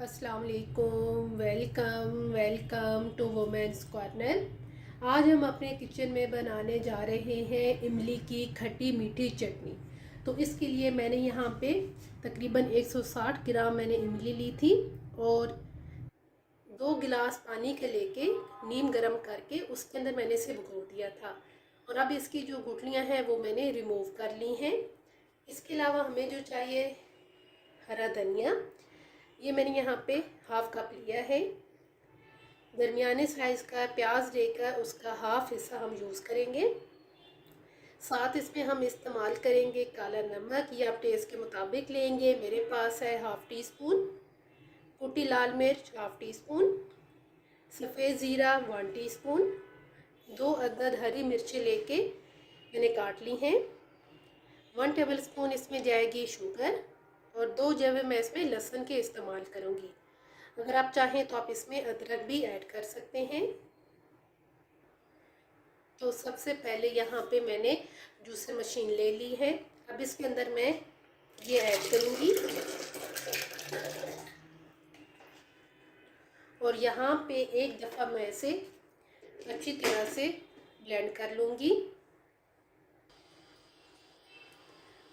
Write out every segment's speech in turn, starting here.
अस्सलाम वालेकुम। Welcome to women's corner. आज हम अपने किचन में बनाने जा रहे हैं इमली की खट्टी मीठी चटनी। तो इसके लिए मैंने यहाँ पे तकरीबन 160 ग्राम मैंने इमली ली थी और 2 गिलास पानी के लेके नीम गरम करके उसके अंदर मैंने इसे भिगो दिया था। और अब इसकी जो गुठलियाँ हैं वो मैंने रिमूव कर ली हैं। इसके अलावा हमें जो चाहिए हरा धनिया, ये मैंने यहाँ पे हाफ कप लिया है। दरमियाने साइज़ का प्याज लेकर उसका हाफ हिस्सा हम यूज़ करेंगे। साथ इसमें हम इस्तेमाल करेंगे काला नमक, ये आप टेस्ट के मुताबिक लेंगे। मेरे पास है हाफ टी स्पून। कुटी लाल मिर्च हाफ टी स्पून। सफ़ेद ज़ीरा 1 टीस्पून। 2 अदद हरी मिर्चें लेके मैंने काट ली हैं। 1 टेबल स्पून इसमें जाएगी शुगर और 2 जवे मैं इसमें लहसुन के इस्तेमाल करूँगी। अगर आप चाहें तो आप इसमें अदरक भी ऐड कर सकते हैं। तो सबसे पहले यहाँ पे मैंने जूसर मशीन ले ली है। अब इसके अंदर मैं ये ऐड करूँगी और यहाँ पे एक दफ़ा मैं इसे अच्छी तरह से ब्लेंड कर लूँगी।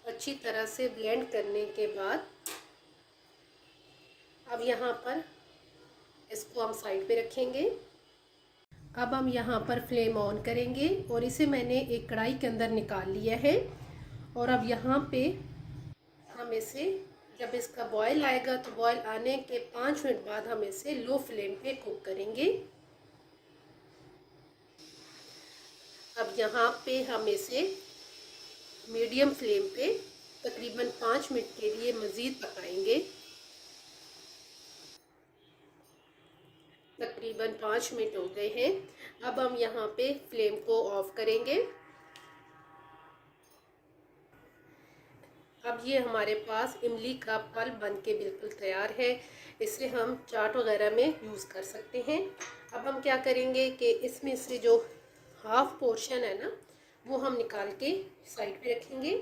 अच्छी तरह से ब्लेंड करने के बाद अब यहाँ पर इसको हम साइड पे रखेंगे। अब हम यहाँ पर फ्लेम ऑन करेंगे और इसे मैंने एक कढ़ाई के अंदर निकाल लिया है। और अब यहाँ पे हम इसे, जब इसका बॉयल आएगा तो बॉयल आने के 5 मिनट बाद हम इसे लो फ्लेम पे कुक करेंगे। अब यहाँ पे हम इसे मीडियम फ्लेम पे तकरीबन 5 मिनट के लिए मज़ीद पकाएंगे। तकरीबन 5 मिनट हो गए हैं। अब हम यहाँ पे फ्लेम को ऑफ करेंगे। अब ये हमारे पास इमली का पल्प बन के बिल्कुल तैयार है। इसे हम चाट वगैरह में यूज़ कर सकते हैं। अब हम क्या करेंगे कि इसमें से जो हाफ पोर्शन है ना, वो हम निकाल के साइड पे रखेंगे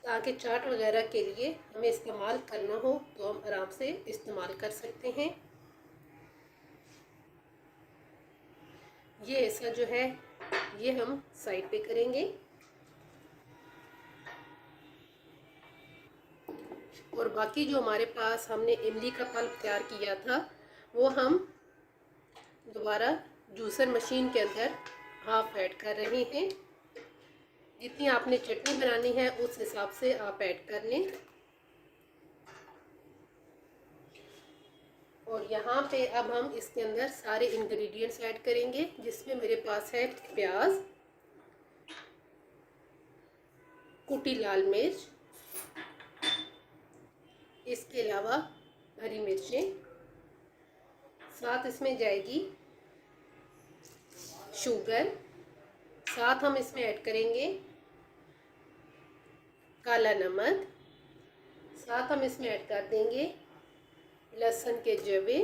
ताकि चाट वगैरह के लिए हमें इस्तेमाल करना हो तो हम आराम से इस्तेमाल कर सकते हैं। ये ऐसा जो है ये हम साइड पे करेंगे और बाकी जो हमारे पास हमने इमली का पल्प तैयार किया था वो हम दोबारा जूसर मशीन के अंदर हाफ ऐड कर रहे हैं। जितनी आपने चटनी बनानी है उस हिसाब से आप ऐड कर लें। और यहाँ पे अब हम इसके अंदर सारे इंग्रेडिएंट्स ऐड करेंगे, जिसमें मेरे पास है प्याज, कुटी लाल मिर्च, इसके अलावा हरी मिर्चें, साथ इसमें जाएगी शुगर, साथ हम इसमें ऐड करेंगे काला नमक, साथ हम इसमें ऐड कर देंगे लहसुन के जवे,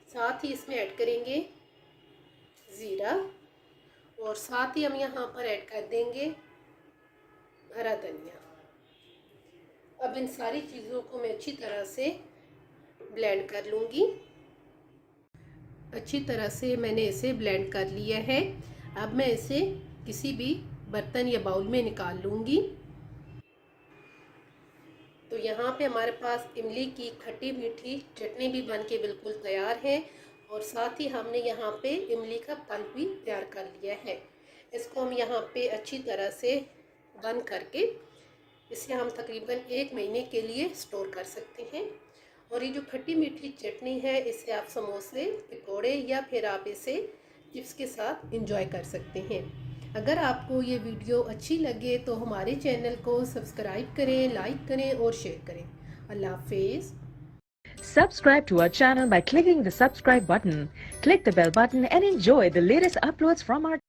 साथ ही इसमें ऐड करेंगे ज़ीरा और साथ ही हम यहाँ पर ऐड कर देंगे हरा धनिया। अब इन सारी चीज़ों को मैं अच्छी तरह से ब्लेंड कर लूँगी। अच्छी तरह से मैंने इसे ब्लेंड कर लिया है। अब मैं इसे किसी भी बर्तन या बाउल में निकाल लूँगी। तो यहाँ पे हमारे पास इमली की खट्टी मीठी चटनी भी बन के बिल्कुल तैयार है और साथ ही हमने यहाँ पे इमली का पल्प भी तैयार कर लिया है। इसको हम यहाँ पे अच्छी तरह से बंद करके इसे हम तकरीबन 1 महीने के लिए स्टोर कर सकते हैं। और ये जो खट्टी मीठी चटनी है इसे आप समोसे, पकौड़े या फिर आप इसे चिप्स के साथ एंजॉय कर सकते हैं। अगर आपको ये वीडियो अच्छी लगे तो हमारे चैनल को सब्सक्राइब करें, लाइक करें और शेयर करें। अल्लाह हाफिज़। Subscribe to our channel by clicking the subscribe button. Click the bell button and enjoy the latest uploads from our